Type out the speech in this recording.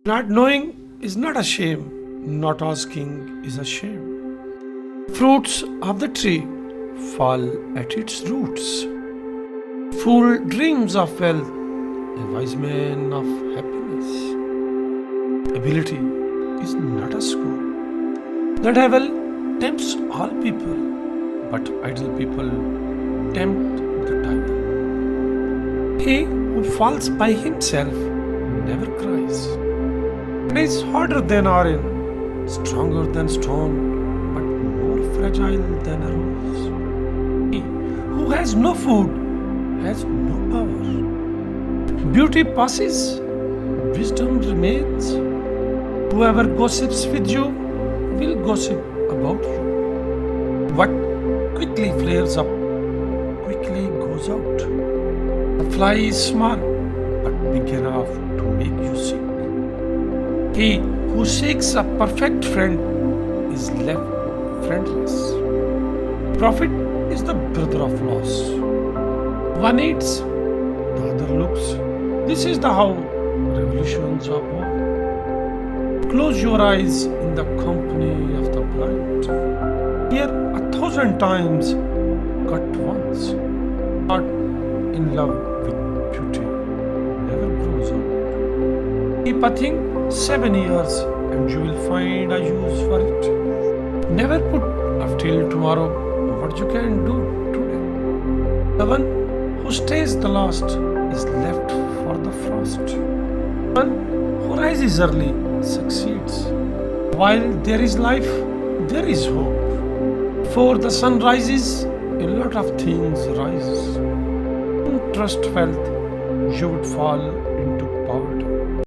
Not knowing is not a shame, not asking is a shame. Fruits of the tree fall at its roots. Fool dreams of wealth, a wise man of happiness. Ability is not a school. The devil tempts all people, but idle people tempt the devil. He who falls by himself never cries. It is harder than iron, stronger than stone, but more fragile than a rose. He who has no food has no power. Beauty passes, wisdom remains. Whoever gossips with you will gossip about you. What quickly flares up, quickly goes out. The fly is small, but big enough to make you sick. He who seeks a perfect friend is left friendless. Profit is the brother of loss. One eats, the other looks. This is the how revolutions are born. Close your eyes in the company of the blind. Hear 1,000 times, cut once. Heart in love with beauty never grows old. Keep a thing 7 years and you will find a use for it. Never put off till tomorrow what you can do today. The one who stays the last is left for the frost. One who rises early succeeds. While there is life, there is hope. Before the sun rises, a lot of things rise. Don't trust wealth, you would fall